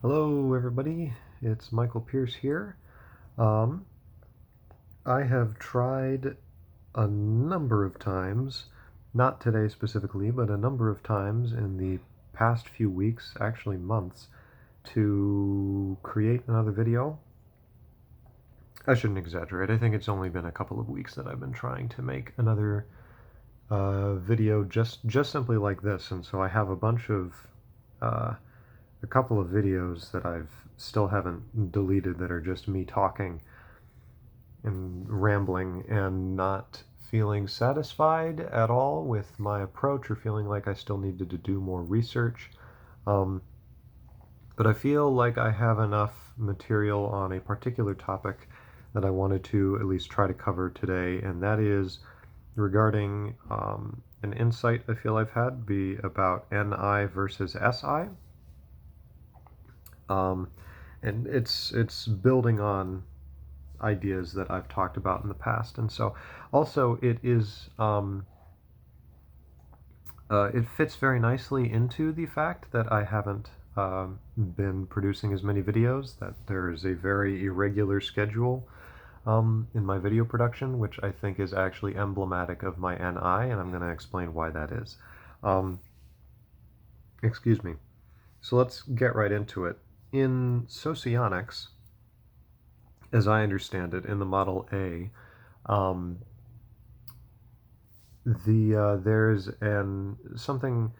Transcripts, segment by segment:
Hello everybody, it's Michael Pierce here. I have tried a number of times, not today specifically, but a number of times in the past few weeks, actually months, to create another video. I shouldn't exaggerate, I think it's only been a couple of weeks that I've been trying to make another video just simply like this, and so I have a bunch of a couple of videos that I've still haven't deleted that are just me talking and rambling and not feeling satisfied at all with my approach, or feeling like I still needed to do more research. But I feel like I have enough material on a particular topic that I wanted to at least try to cover today, and that is regarding an insight I feel I've had be about NI versus SI. And it's building on ideas that I've talked about in the past, and so also it is it fits very nicely into the fact that I haven't been producing as many videos, that there is a very irregular schedule in my video production, which I think is actually emblematic of my NI, and I'm going to explain why that is. Excuse me. So let's get right into it. In socionics, as I understand it, in the Model A, there's something.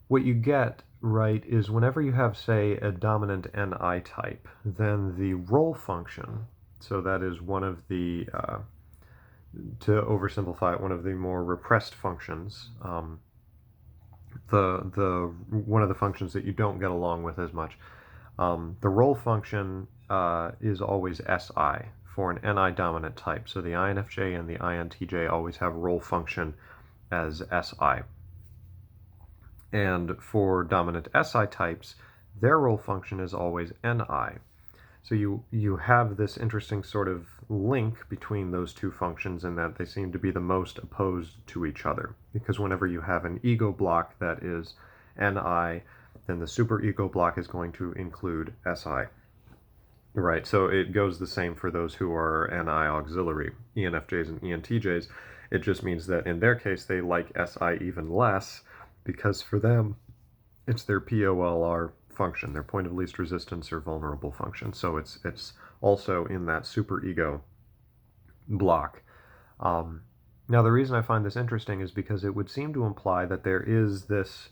What you get right is whenever you have, say, a dominant Ni type, then the role function. So that is one of the, to oversimplify it, one of the more repressed functions. One of the functions that you don't get along with as much. The role function is always Si for an Ni dominant type. So the INFJ and the INTJ always have role function as Si. And for dominant Si types, their role function is always Ni. So you have this interesting sort of link between those two functions, in that they seem to be the most opposed to each other. Because whenever you have an ego block that is Ni, then the superego block is going to include Si. Right, so it goes the same for those who are Ni auxiliary, ENFJs and ENTJs. It just means that in their case they like Si even less, because for them it's their POLR function, their point of least resistance or vulnerable function. So it's also in that superego block. Now the reason I find this interesting is because it would seem to imply that there is this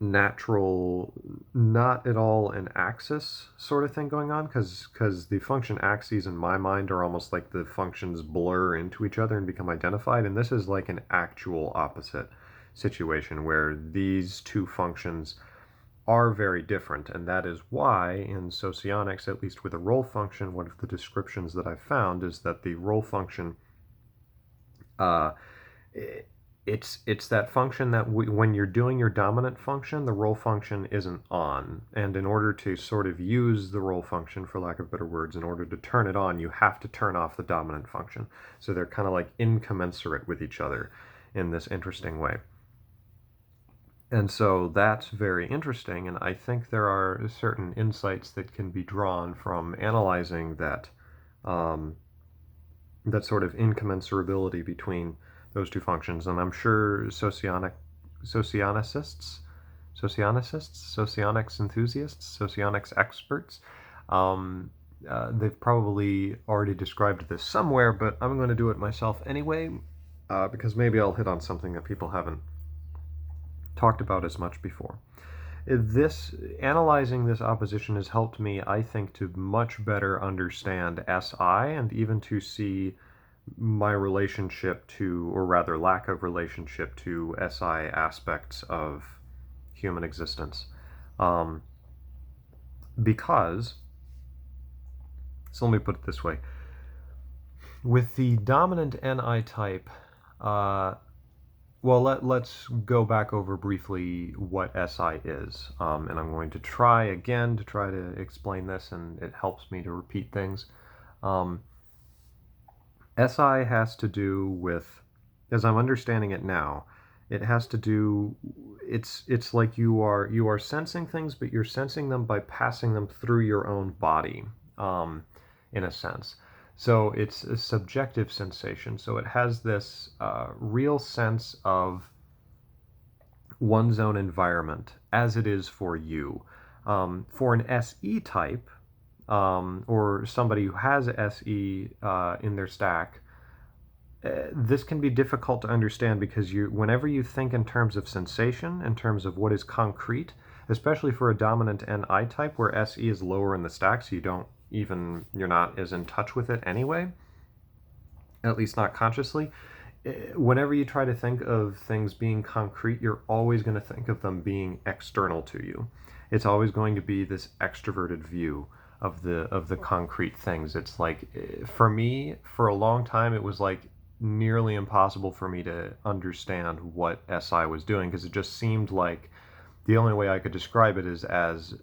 natural, not at all an axis sort of thing going on, because the function axes in my mind are almost like the functions blur into each other and become identified, and this is like an actual opposite situation where these two functions are very different. And that is why in socionics, at least with a role function, one of the descriptions that I've found is that the role function, it's that function that when you're doing your dominant function, the role function isn't on. And in order to sort of use the role function, for lack of better words, in order to turn it on, you have to turn off the dominant function. So they're kind of like incommensurate with each other in this interesting way. And so that's very interesting, and I think there are certain insights that can be drawn from analyzing that that sort of incommensurability between those two functions. And I'm sure socionics enthusiasts, socionics experts, they've probably already described this somewhere, but I'm going to do it myself anyway, because maybe I'll hit on something that people haven't talked about as much before. Analyzing this opposition has helped me, I think, to much better understand Si, and even to see my relationship to, or rather lack of relationship to, Si aspects of human existence. Because, so let me put it this way. With the dominant Ni type, well, let's go back over briefly what Si is, and I'm going to try again to try to explain this, and it helps me to repeat things. Si has to do with, as I'm understanding it now, It has to do. It's like you are sensing things, but you're sensing them by passing them through your own body, in a sense. So it's a subjective sensation. So it has this real sense of one's own environment as it is for you. For an SE type, or somebody who has SE in their stack, this can be difficult to understand because whenever you think in terms of sensation, in terms of what is concrete, especially for a dominant NI type where SE is lower in the stack, so you're not as in touch with it anyway, at least not consciously. Whenever you try to think of things being concrete, you're always going to think of them being external to you. It's always going to be this extroverted view of the concrete things. It's like, for me, for a long time, it was like nearly impossible for me to understand what SI was doing, because it just seemed like the only way I could describe it is as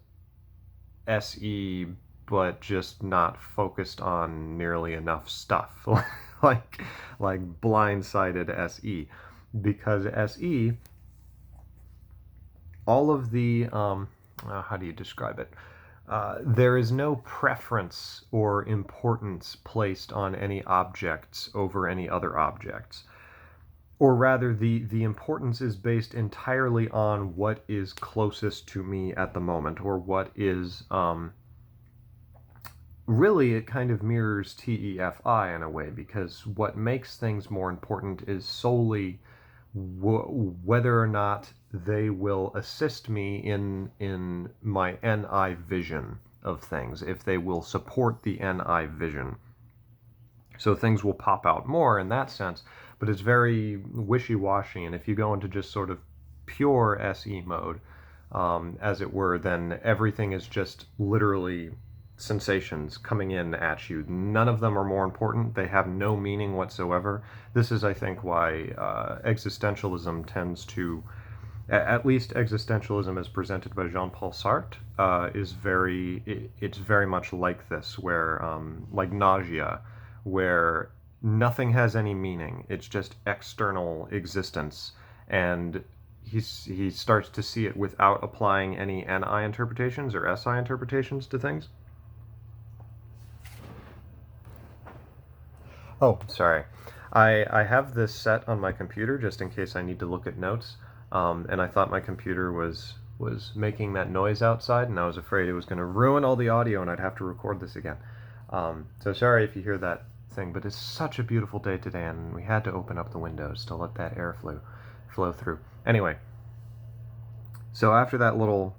SE, but just not focused on nearly enough stuff. like like blindsided SE, because SE, all of the how do you describe it? There is no preference or importance placed on any objects over any other objects. Or rather, the importance is based entirely on what is closest to me at the moment, or what is, really, it kind of mirrors TEFI in a way, because what makes things more important is solely whether or not they will assist me in my NI vision of things, if they will support the NI vision. So things will pop out more in that sense, but it's very wishy-washy, and if you go into just sort of pure SE mode, as it were, then everything is just literally sensations coming in at you. None of them are more important. They have no meaning whatsoever. This is, I think, why existentialism tends to, at least existentialism as presented by Jean-Paul Sartre, it's very much like this, where, like nausea, where nothing has any meaning. It's just external existence, and he starts to see it without applying any NI interpretations or SI interpretations to things. Oh, sorry. I have this set on my computer just in case I need to look at notes, and I thought my computer was making that noise outside, and I was afraid it was going to ruin all the audio and I'd have to record this again. So sorry if you hear that thing, but it's such a beautiful day today, and we had to open up the windows to let that air flow through. Anyway, so after that little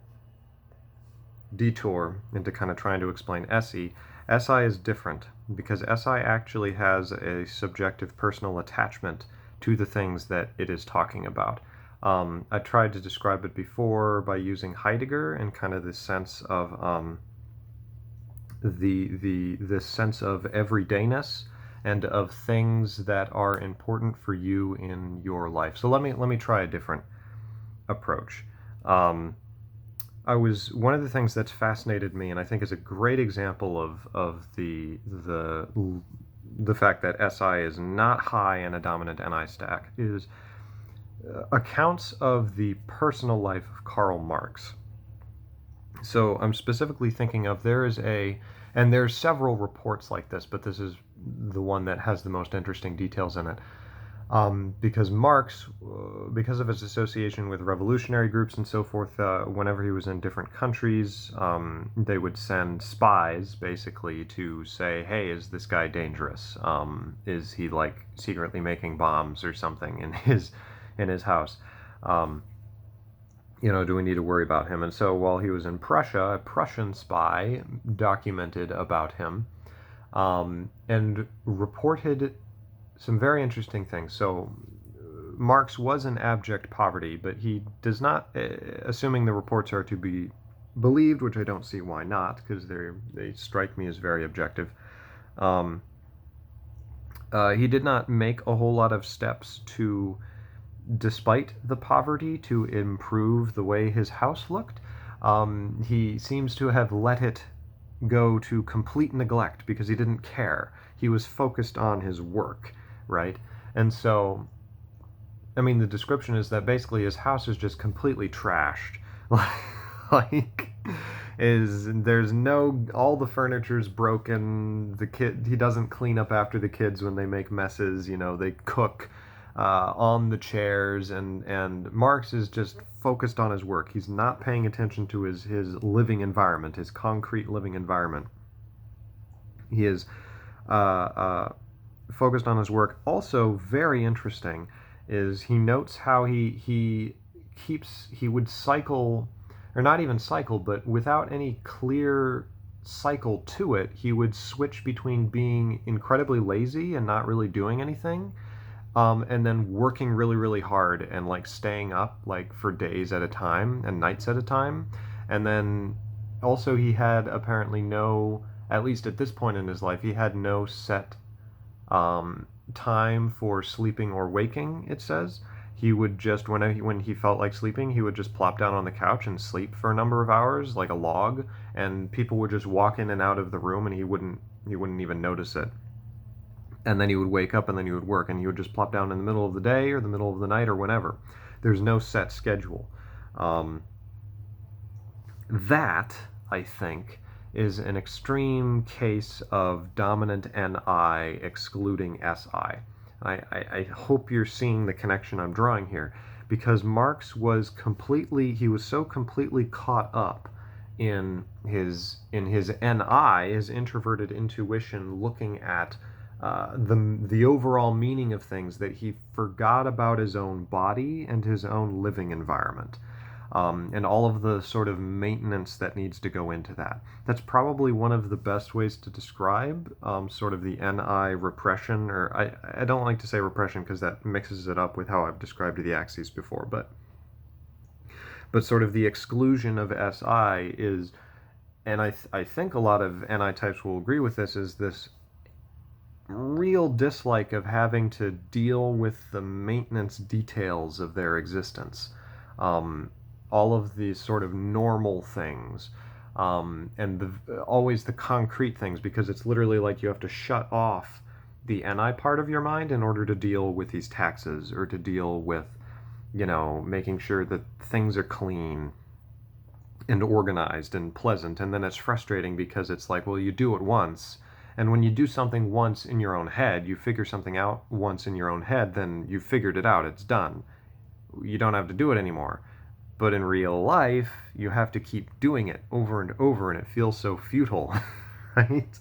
detour into kind of trying to explain SE, SI is different, because SI actually has a subjective personal attachment to the things that it is talking about. I tried to describe it before by using Heidegger and kind of this sense of this sense of everydayness and of things that are important for you in your life. So let me try a different approach. One of the things that's fascinated me, and I think is a great example of the fact that SI is not high in a dominant NI stack, is accounts of the personal life of Karl Marx. So I'm specifically thinking of, and there's several reports like this, but this is the one that has the most interesting details in it. Because Marx, because of his association with revolutionary groups and so forth, whenever he was in different countries, they would send spies, basically, to say, hey, is this guy dangerous? Is he, like, secretly making bombs or something in his house? Do we need to worry about him? And so while he was in Prussia, a Prussian spy documented about him, and reported some very interesting things. So Marx was in abject poverty, but he does not, assuming the reports are to be believed, which I don't see why not, because they strike me as very objective. He did not make a whole lot of steps to, despite the poverty, to improve the way his house looked. He seems to have let it go to complete neglect because he didn't care. He was focused on his work, right? And so I mean, the description is that basically his house is just completely trashed. Like, is there's no, all the furniture's broken. The kid, he doesn't clean up after the kids when they make messes. You know, they cook on the chairs, and Marx is just focused on his work. He's not paying attention to his living environment, his concrete living environment. He is uh, uh, focused on his work. Also, very interesting is he notes how he would cycle, or not even cycle, but without any clear cycle to it, he would switch between being incredibly lazy and not really doing anything, and then working really really hard and like staying up like for days at a time and nights at a time. And then also he had apparently no, at least at this point in his life, he had no set time for sleeping or waking, it says. He would just, when he felt like sleeping, he would just plop down on the couch and sleep for a number of hours like a log, and people would just walk in and out of the room and he wouldn't even notice it. And then he would wake up and then he would work, and he would just plop down in the middle of the day or the middle of the night or whenever. There's no set schedule. That, I think, is an extreme case of dominant Ni excluding Si. I hope you're seeing the connection I'm drawing here, because Marx was so completely caught up in his Ni, his introverted intuition, looking at the overall meaning of things, that he forgot about his own body and his own living environment. And all of the sort of maintenance that needs to go into that. That's probably one of the best ways to describe sort of the Ni repression, or I don't like to say repression because that mixes it up with how I've described the axes before, but sort of the exclusion of Si is, and I think a lot of Ni types will agree with this, is this real dislike of having to deal with the maintenance details of their existence. All of these sort of normal things, and always the concrete things, because it's literally like you have to shut off the Ni part of your mind in order to deal with these taxes, or to deal with, making sure that things are clean and organized and pleasant. And then it's frustrating because it's like, well, you do it once, and when you do something once in your own head, you figure something out once in your own head, then you've figured it out, it's done. You don't have to do it anymore. But in real life, you have to keep doing it over and over, and it feels so futile, right?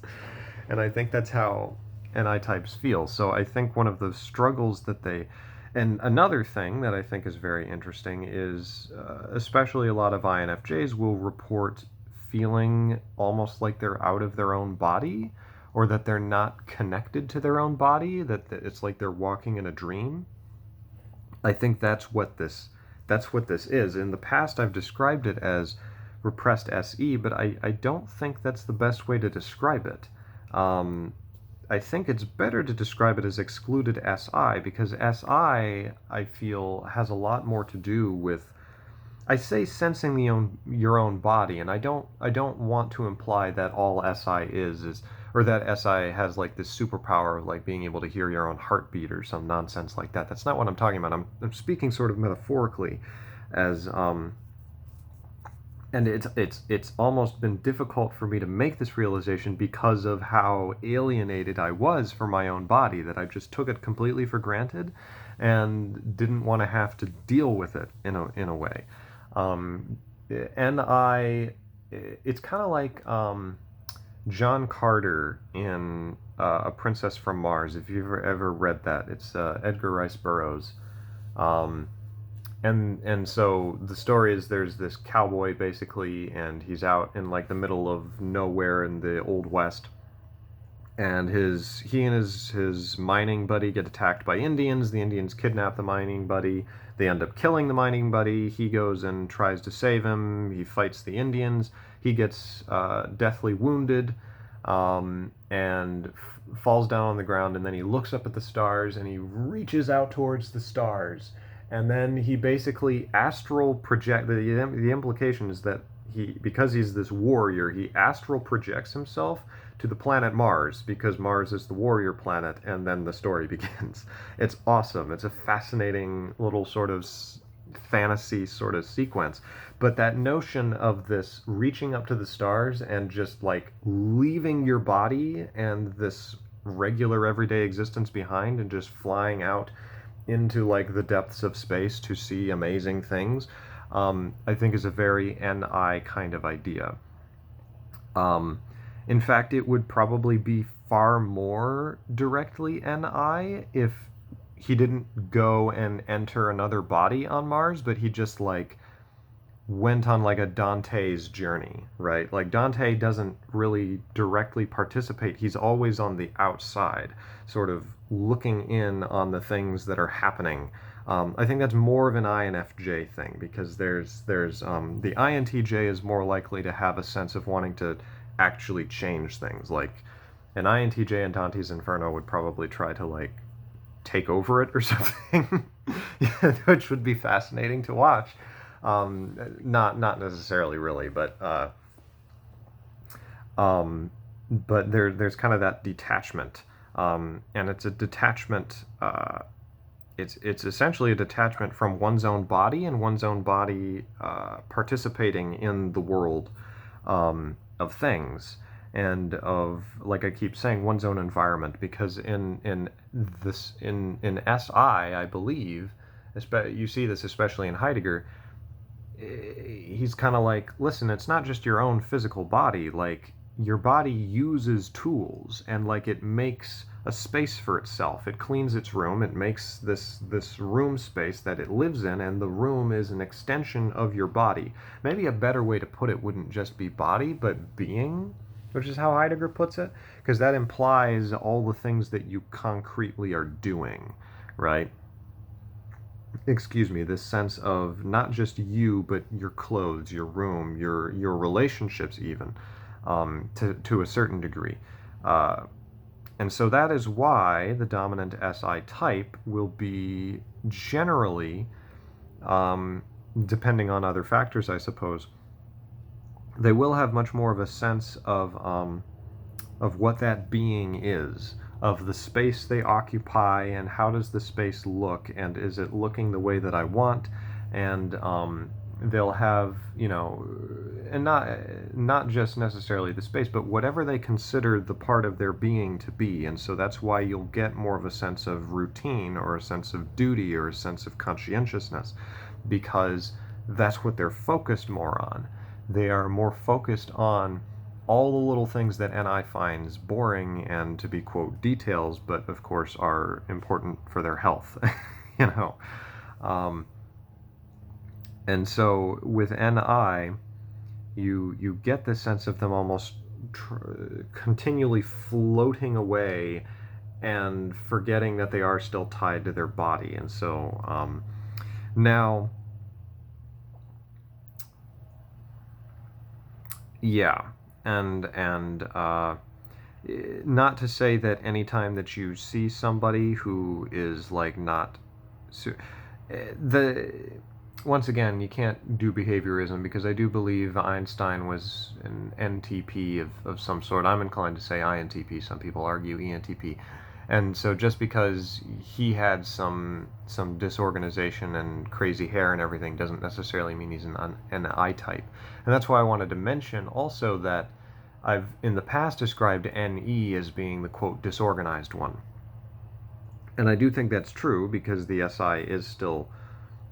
And I think that's how Ni types feel. So I think one of the struggles that they, and another thing that I think is very interesting is, especially a lot of INFJs will report feeling almost like they're out of their own body, or that they're not connected to their own body, that it's like they're walking in a dream. I think that's what this is. In the past, I've described it as repressed SE, but I don't think that's the best way to describe it. I think it's better to describe it as excluded SI, because SI, I feel, has a lot more to do with, I say sensing your own body, and I don't want to imply that all SI is, or that SI has like this superpower of like being able to hear your own heartbeat or some nonsense like that. That's not what I'm talking about. I'm speaking sort of metaphorically, as and it's almost been difficult for me to make this realization because of how alienated I was from my own body, that I just took it completely for granted and didn't want to have to deal with it in a way. It's kind of like John Carter in A Princess from Mars, if you've ever read that. It's Edgar Rice Burroughs. And so the story is, there's this cowboy basically, and he's out in like the middle of nowhere in the Old West, and he and his mining buddy get attacked by Indians. The Indians kidnap the mining buddy. They end up killing the mining buddy. He goes and tries to save him. He fights the Indians. He gets deathly wounded, and falls down on the ground. And then he looks up at the stars, and he reaches out towards the stars. And then he basically astral project. The implication is that because he's this warrior, he astral projects himself to the planet Mars because Mars is the warrior planet, and then the story begins. It's awesome. It's a fascinating little sort of fantasy sort of sequence. But that notion of this reaching up to the stars and just like leaving your body and this regular everyday existence behind and just flying out into like the depths of space to see amazing things, I think is a very NI kind of idea. In fact, it would probably be far more directly NI if he didn't go and enter another body on Mars, but he just like went on like a Dante's journey, right? Like Dante doesn't really directly participate. He's always on the outside, sort of looking in on the things that are happening. I think that's more of an INFJ thing because there's the INTJ is more likely to have a sense of wanting to actually change things. Like an INTJ in Dante's Inferno would probably try to like take over it or something, which would be fascinating to watch. Not necessarily really, but there's kind of that detachment, and it's a detachment. It's essentially a detachment from one's own body and one's own body participating in the world of things and of, like I keep saying, one's own environment. Because in SI, I believe, you see this especially in Heidegger. He's kind of like, listen, it's not just your own physical body. Like, your body uses tools and like it makes a space for itself. It cleans its room. It makes this room space that it lives in, and the room is an extension of your body. Maybe a better way to put it wouldn't just be body, but being, which is how Heidegger puts it, because that implies all the things that you concretely are doing, right? Excuse me, this sense of not just you, but your clothes, your room, your relationships even, to a certain degree. And so that is why the dominant SI type will be generally, depending on other factors, I suppose, they will have much more of a sense of what that being is, of the space they occupy, and how does the space look, and is it looking the way that I want, and they'll have, and not just necessarily the space, but whatever they consider the part of their being to be. And so that's why you'll get more of a sense of routine or a sense of duty or a sense of conscientiousness, because that's what they're focused more on. They are more focused on all the little things that NI finds boring and to be, quote, details, but of course are important for their health, you know. And so with NI, you get this sense of them almost continually floating away and forgetting that they are still tied to their body. And so now, yeah, and not to say that anytime that you see somebody who is like not the once again, you can't do behaviorism, because I do believe Einstein was an NTP of some sort. I'm inclined to say INTP. Some people argue ENTP. And so just because he had some disorganization and crazy hair and everything doesn't necessarily mean he's an I-type. And that's why I wanted to mention also that I've in the past described NE as being the, quote, disorganized one. And I do think that's true, because the SI is still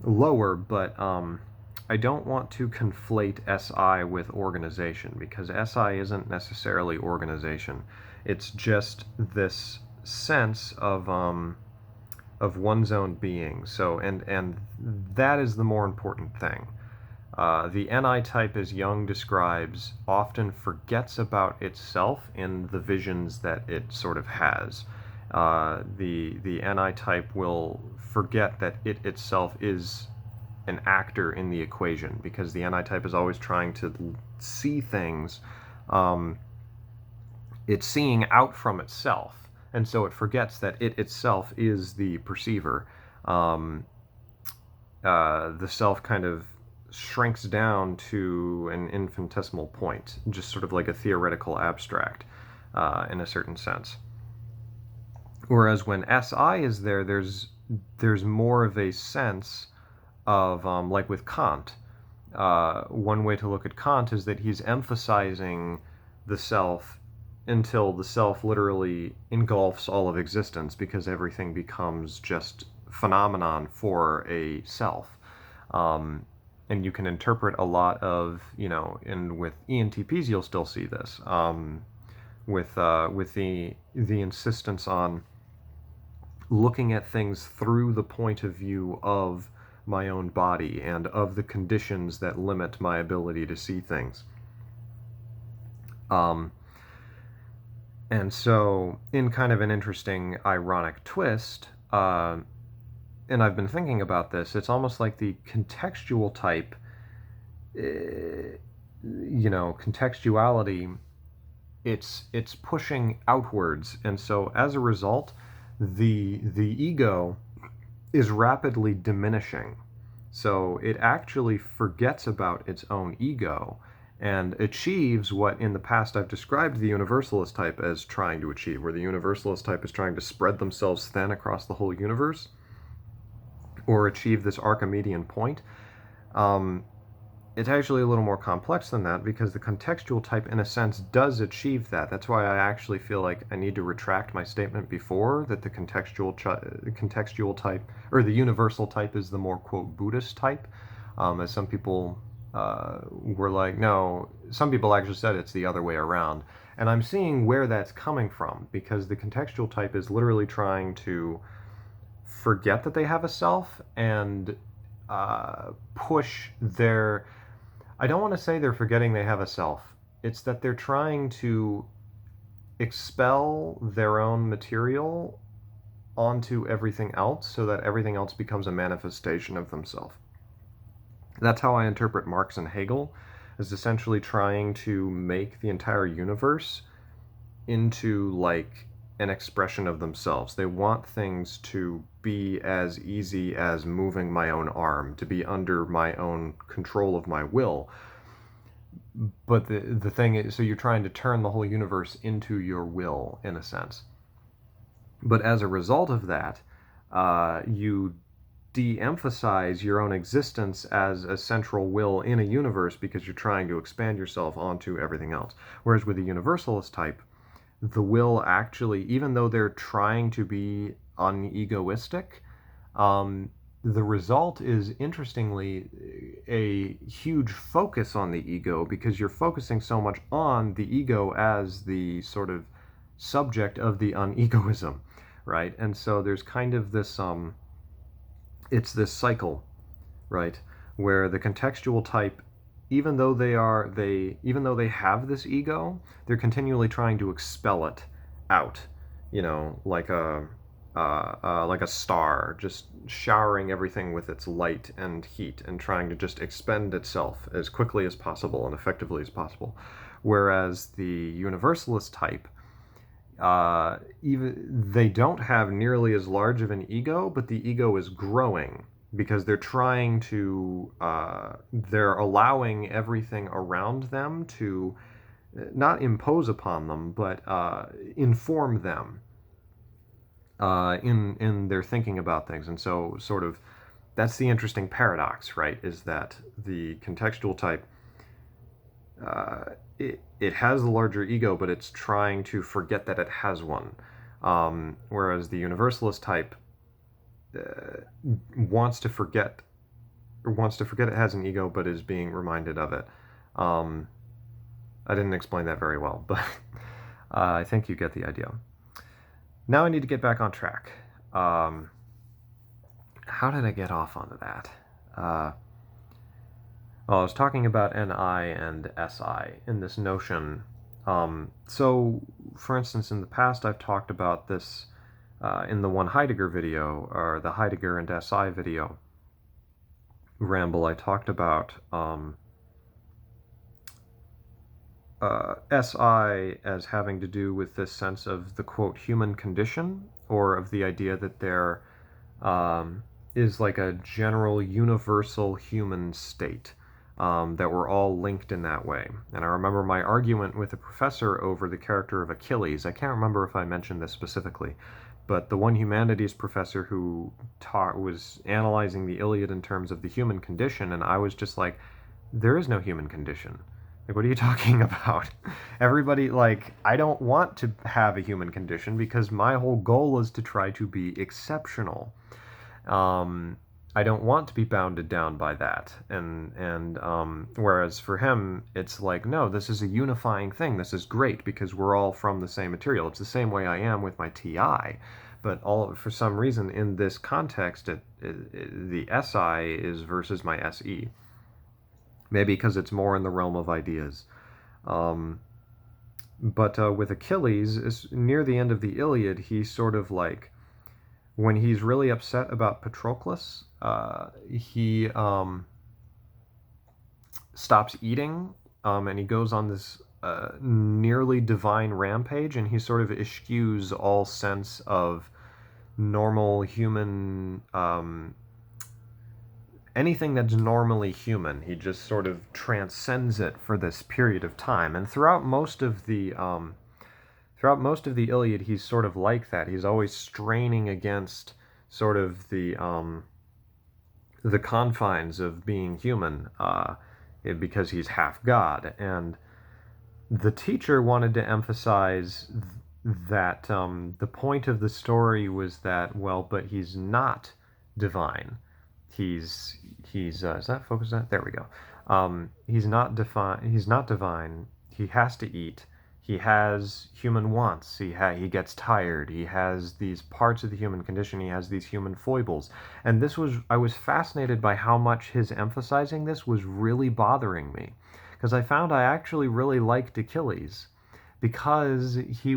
lower, but I don't want to conflate SI with organization, because SI isn't necessarily organization. It's just this sense of one's own being. So and that is the more important thing. The NI type, as Jung describes, often forgets about itself in the visions that it sort of has. The NI type will forget that it itself is an actor in the equation, because the NI type is always trying to see things. It's seeing out from itself, and so it forgets that it itself is the perceiver. The self kind of shrinks down to an infinitesimal point, just sort of like a theoretical abstract in a certain sense. Whereas when Si is there, there's more of a sense of, like with Kant, one way to look at Kant is that he's emphasizing the self until the self literally engulfs all of existence, because everything becomes just phenomenon for a self. And you can interpret a lot of, and with ENTPs you'll still see this, with the insistence on looking at things through the point of view of my own body and of the conditions that limit my ability to see things. And so, in kind of an interesting, ironic twist, and I've been thinking about this, it's almost like the contextual type, contextuality, it's pushing outwards, and so as a result, the ego is rapidly diminishing. So it actually forgets about its own ego and achieves what in the past I've described the universalist type as trying to achieve, where the universalist type is trying to spread themselves thin across the whole universe or achieve this Archimedean point. It's actually a little more complex than that, because the contextual type, in a sense, does achieve that. That's why I actually feel like I need to retract my statement before that the contextual type, or the universal type, is the more, quote, Buddhist type. As some people were like, no, some people actually said it's the other way around. And I'm seeing where that's coming from, because the contextual type is literally trying to forget that they have a self and push their... I don't want to say they're forgetting they have a self. It's that they're trying to expel their own material onto everything else so that everything else becomes a manifestation of themselves. That's how I interpret Marx and Hegel, as essentially trying to make the entire universe into like an expression of themselves. They want things to be as easy as moving my own arm, to be under my own control of my will. But the thing is, so you're trying to turn the whole universe into your will, in a sense. But as a result of that, you de-emphasize your own existence as a central will in a universe, because you're trying to expand yourself onto everything else. Whereas with the universalist type, the will actually, even though they're trying to be unegoistic, the result is, interestingly, a huge focus on the ego, because you're focusing so much on the ego as the sort of subject of the unegoism, right? And so there's kind of this, it's this cycle, right, where the contextual type, even though they have this ego, they're continually trying to expel it out, like a star, just showering everything with its light and heat and trying to just expend itself as quickly as possible and effectively as possible. Whereas the universalist type, even they don't have nearly as large of an ego, but the ego is growing, because they're trying to, they're allowing everything around them to not impose upon them, but inform them in their thinking about things. And so sort of that's the interesting paradox, right, is that the contextual type, it has the larger ego, but it's trying to forget that it has one. Whereas the universalist type wants to forget it has an ego, but is being reminded of it. I didn't explain that very well, but I think you get the idea. Now I need to get back on track. How did I get off onto that? Well, I was talking about Ni and Si in this notion. So, for instance, in the past I've talked about this in the one Heidegger video, or the Heidegger and Si video ramble. I talked about Si as having to do with this sense of the, quote, human condition, or of the idea that there is like a general universal human state. that were all linked in that way. And I remember my argument with the professor over the character of Achilles. I can't remember if I mentioned this specifically, but the one humanities professor who was analyzing the Iliad in terms of the human condition, and I was just like, there is no human condition. Like, what are you talking about? Everybody, like, I don't want to have a human condition because my whole goal is to try to be exceptional. I don't want to be bounded down by that. And whereas for him, it's like, no, this is a unifying thing. This is great because we're all from the same material. It's the same way I am with my TI. But for some reason, in this context, the SI is versus my SE. Maybe because it's more in the realm of ideas. But with Achilles, near the end of the Iliad, he's sort of like, when he's really upset about Patroclus, he stops eating, and he goes on this nearly divine rampage, and he sort of eschews all sense of normal human, anything that's normally human. He just sort of transcends it for this period of time. And throughout most of the Iliad, he's sort of like that. He's always straining against sort of the confines of being human, because he's half god. And the teacher wanted to emphasize that the point of the story was that, well, but he's not divine. He's is that focused on? There we go. He's not divine. He has to eat. He has human wants. He gets tired. He has these parts of the human condition. He has these human foibles. And I was fascinated by how much his emphasizing this was really bothering me, because I found I actually really liked Achilles because he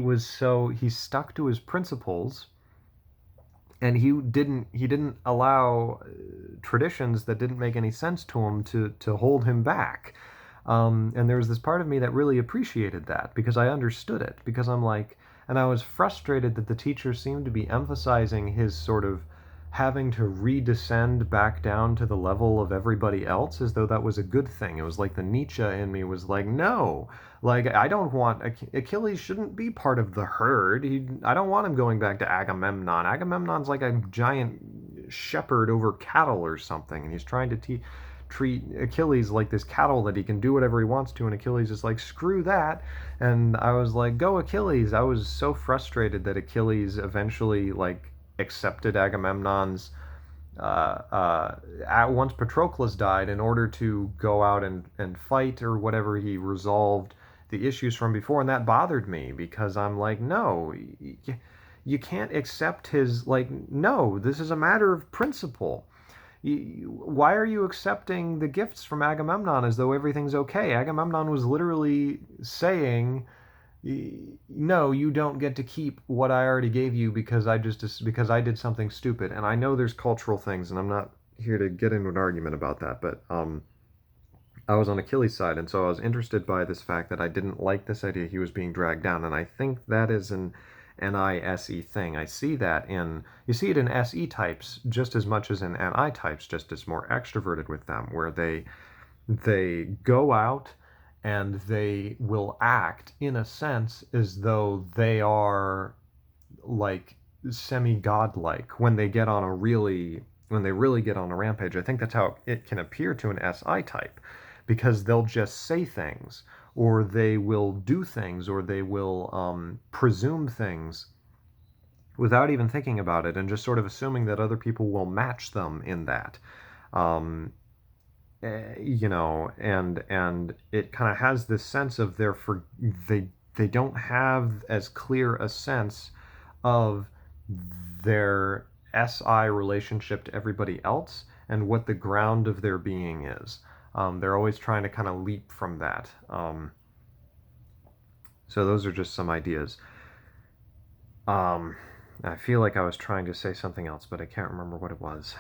stuck to his principles, and he didn't allow traditions that didn't make any sense to him to hold him back. And there was this part of me that really appreciated that because I understood it. Because I'm like, and I was frustrated that the teacher seemed to be emphasizing his sort of having to redescend back down to the level of everybody else as though that was a good thing. It was like the Nietzsche in me was like, no, like I don't want Achilles shouldn't be part of the herd. I don't want him going back to Agamemnon. Agamemnon's like a giant shepherd over cattle or something, and he's trying to treat Achilles like this cattle that he can do whatever he wants to, and Achilles is like, screw that. And I was like, go Achilles. I was so frustrated that Achilles eventually like accepted Agamemnon's once Patroclus died, in order to go out and fight or whatever. He resolved the issues from before, and that bothered me because I'm like, no, you can't accept his, like, no, this is a matter of principle. Why are you accepting the gifts from Agamemnon as though everything's okay? Agamemnon was literally saying, no, you don't get to keep what I already gave you because I did something stupid. And I know there's cultural things, and I'm not here to get into an argument about that, but I was on Achilles' side, and so I was interested by this fact that I didn't like this idea he was being dragged down, and I think that is an NI-SE thing. I see that you see it in SE types just as much as in NI types, just as more extroverted with them, where they go out and they will act in a sense as though they are like semi-godlike when they really get on a rampage. I think that's how it can appear to an SI type, because they'll just say things, or they will do things, or they will presume things without even thinking about it, and just sort of assuming that other people will match them in that. And it kind of has this sense of they don't have as clear a sense of their SI relationship to everybody else and what the ground of their being is. They're always trying to kind of leap from that. So those are just some ideas. I feel like I was trying to say something else, but I can't remember what it was.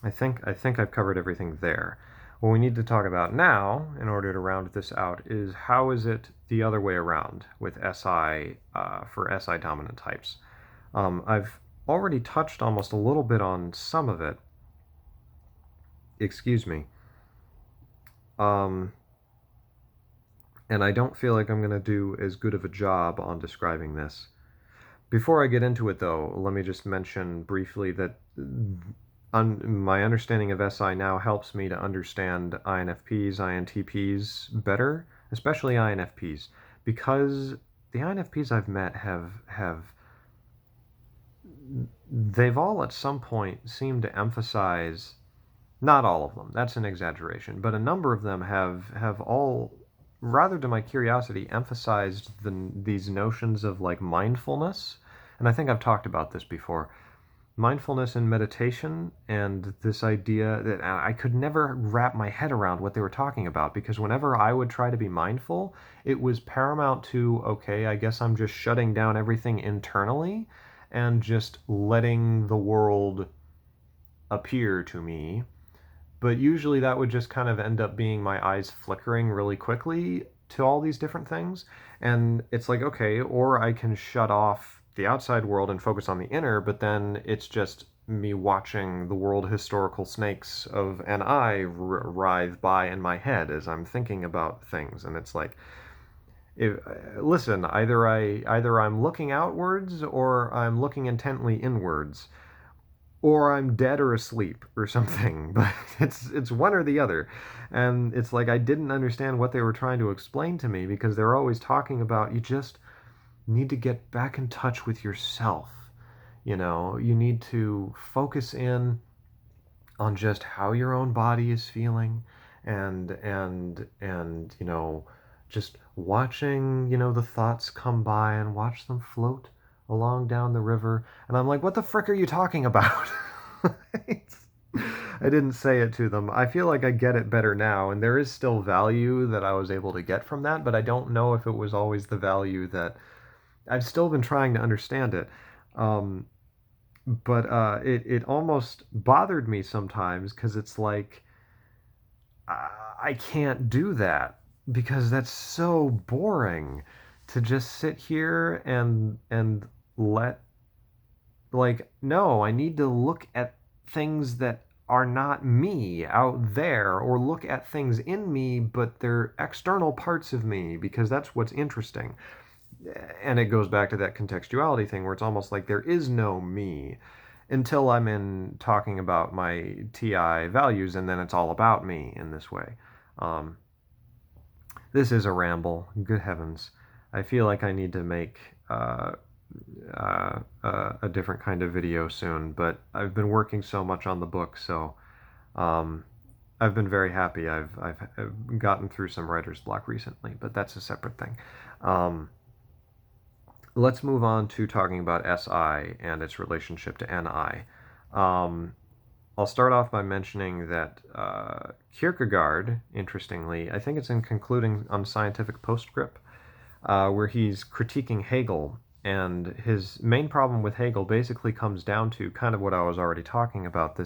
I think I've covered everything there. What we need to talk about now, in order to round this out, is how is it the other way around with SI, for SI dominant types. I've already touched almost a little bit on some of it. Excuse me. And I don't feel like I'm going to do as good of a job on describing this. Before I get into it, though, let me just mention briefly that my understanding of SI now helps me to understand INFPs, INTPs better, especially INFPs, because the INFPs I've met have they've all at some point seemed to emphasize, not all of them, that's an exaggeration, but a number of them have all, rather to my curiosity, emphasized these notions of like mindfulness. And I think I've talked about this before, mindfulness and meditation, and this idea that I could never wrap my head around what they were talking about, because whenever I would try to be mindful, it was paramount to, okay, I guess I'm just shutting down everything internally and just letting the world appear to me. But usually that would just kind of end up being my eyes flickering really quickly to all these different things. And it's like, okay, or I can shut off the outside world and focus on the inner, but then it's just me watching the world historical snakes of an eye writhe by in my head as I'm thinking about things. And it's like, if, listen, either I'm looking outwards or I'm looking intently inwards, or I'm dead or asleep or something. But it's one or the other. And it's like I didn't understand what they were trying to explain to me, because they're always talking about, you just need to get back in touch with yourself. You need to focus in on just how your own body is feeling, and just watching, the thoughts come by and watch them float along down the river. And I'm like, what the frick are you talking about? I didn't say it to them. I feel like I get it better now, and there is still value that I was able to get from that, but I don't know if it was always the value that I've still been trying to understand it. Um, but it almost bothered me sometimes, because it's like I can't do that, because that's so boring to just sit here and let, like, no, I need to look at things that are not me out there, or look at things in me but they're external parts of me, because that's what's interesting. And it goes back to that contextuality thing, where it's almost like there is no me until I'm in talking about my TI values, and then it's all about me in this way. Um, this is a ramble. Good heavens. I feel like I need to make a different kind of video soon, but I've been working so much on the book, so um, I've been very happy. I've gotten through some writer's block recently, but that's a separate thing. Um, let's move on to talking about SI and its relationship to NI. Um, I'll start off by mentioning that Kierkegaard, interestingly, I think it's in Concluding on Scientific Postscript, where he's critiquing Hegel. And his main problem with Hegel basically comes down to kind of what I was already talking about, this